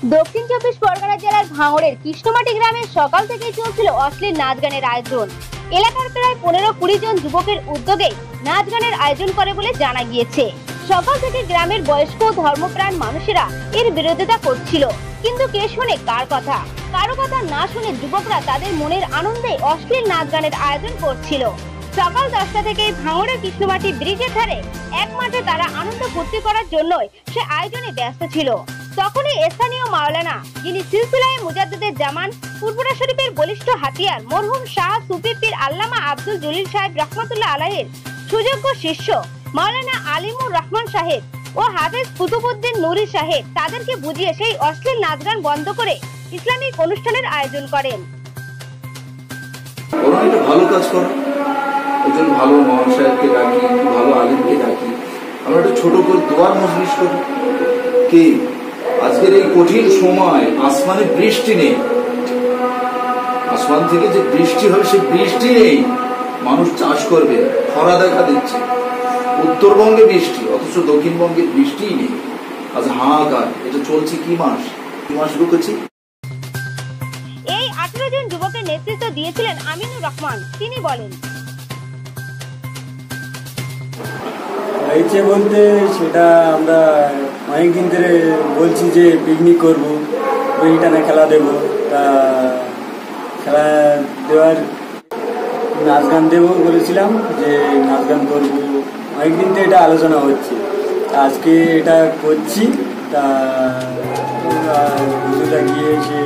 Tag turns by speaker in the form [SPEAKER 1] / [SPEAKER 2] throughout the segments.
[SPEAKER 1] দক্ষিণ চব্বিশ পরগনা জেলার ভাঙড়ের কৃষ্ণমাটি গ্রামের সকাল থেকেই চলছিল অশ্লীল নাচ গানের আয়োজন। এলাকার প্রায় 15-20 জন যুবকের উদ্যোগে নাচ গানের আয়োজন করে বলে জানা গিয়েছে। সকাল থেকে গ্রামের বয়স্ক ধর্মপ্রাণ মানুষেরা এর বিরোধিতা করছিল, কিন্তু কে শুনে কার কথা? কারো কথা না শুনে যুবকরা তাদের মনের আনন্দে অশ্লীল নাচ গানের আয়োজন করছিল। সকাল 10টা থেকে ভাঙড়ের কৃষ্ণমাটি ব্রিজের ধারে এক মাঠে তারা আনন্দ ফুর্তি করার জন্যই সে আয়োজনে ব্যস্ত ছিল। তখনই স্থানীয় মাওলানা, যিনি সিলসিলায়ে মুজাদ্দিদে জামান ফুরফুরা শরীফের বলিষ্ঠ হাতিয়ার মরহুম শাহ সুফি পীর আল্লামা আব্দুল জলিল সাহেব রহমাতুল্লাহ আলাইহির সুযোগ্য শিষ্য মাওলানা আলিমুর রহমান সাহেব ও হাফেজ কুতুবউদ্দিন নুরি সাহেব তাদেরকে বুঝিয়ে সেই অশ্লীল নাচ গান বন্ধ করে ইসলামিক অনুষ্ঠানের আয়োজন করেন।
[SPEAKER 2] ভালো কাজ করো, একজন ভালো মাওলানা সাহেবকে ডাকি, ভালো আলিমকে ডাকি, আমরা একটা ছোট করে দোয়ার মজলিস করি। কি আজকের এই কঠিন সময় আসমানে বৃষ্টি নেই, আসমান থেকে যে বৃষ্টি হবে সে বৃষ্টি নেই, মানুষ চাষ করবে, খরা দেখা দিচ্ছে। উত্তরবঙ্গে বৃষ্টি, অথচ দক্ষিণবঙ্গে বৃষ্টিই নেই। আজ হাহাকার। এটা চলছে কি মাস ঢুকেছি।
[SPEAKER 1] এই 18 জন যুবকের নেতৃত্ব দিয়েছিলেন আমিনুর রহমান। তিনি বলেন,
[SPEAKER 3] হয়েছে বলতে সেটা আমরা অনেকদিন ধরে বলছি যে পিকনিক করবো, ইন্টারনে খেলা দেবো, তা খেলা দেওয়ার নাচ গান দেবো বলেছিলাম, যে নাচ গান করবো। অনেকদিন তো এটা আলোচনা হচ্ছে, আজকে এটা করছি। তা হুজুররা গিয়ে এসে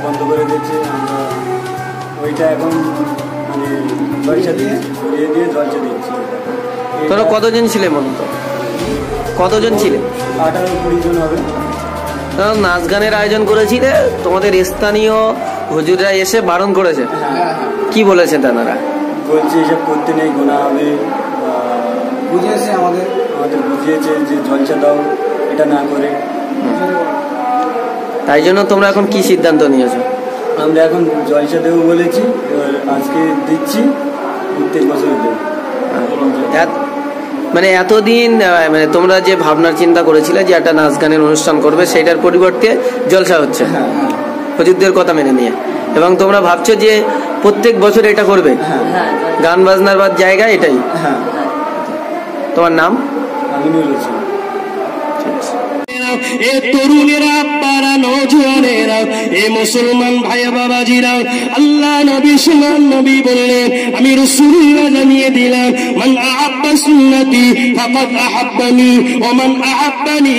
[SPEAKER 3] বন্ধ করে দিয়েছে। আমরা ওইটা এখন মানে জলসা দিয়েছি, ঘুরিয়ে দিয়ে জলসা দিচ্ছি।
[SPEAKER 4] তোরা কতজন ছিলে মূলত? কতজন ছিলে?
[SPEAKER 3] 18-20 জন হবে।
[SPEAKER 4] নাচ গানের আয়োজন করেছিলে, তোমাদের স্থানীয় হুজুররা এসে বারণ করেছে? কি বলেছে তারা?
[SPEAKER 3] বলছে এসব করতে নেই, গোনা হবে। বুঝিয়েছে, আমাদের বুঝিয়েছে যে জলসা দাও, এটা না করে।
[SPEAKER 4] তাই জন্য তোমরা এখন কি সিদ্ধান্ত নিয়েছো?
[SPEAKER 3] আমরা এখন জলসা দেবো বলেছি, এবার আজকে দিচ্ছি, প্রত্যেক বছর দেবো।
[SPEAKER 4] মানে এতদিন মানে তোমরা যে ভাবনার চিন্তা করেছিলে যে একটা নাচ গানের অনুষ্ঠান করবে, সেটার পরিবর্তে জলসা হচ্ছে হুজুরদের কথা মেনে নিয়ে, এবং তোমরা ভাবছো যে প্রত্যেক বছর এটা করবে, গান বাজনার বাদ জায়গা এটাই। তোমার নাম?
[SPEAKER 3] আমিনুল হোসেন।
[SPEAKER 5] এ তরুণেরা, পাড়া নওজওয়ানেরা, এ মুসলমান ভাই বাবাজিরা, আল্লাহ নবী সুমান নবী বললেন, আমি রাসূলুল্লাহ জানিয়ে দিলাম, মান আহাব্বা সুন্নতি ফাকাদ আহাব্বানি ওয়া মান আহাব্বানি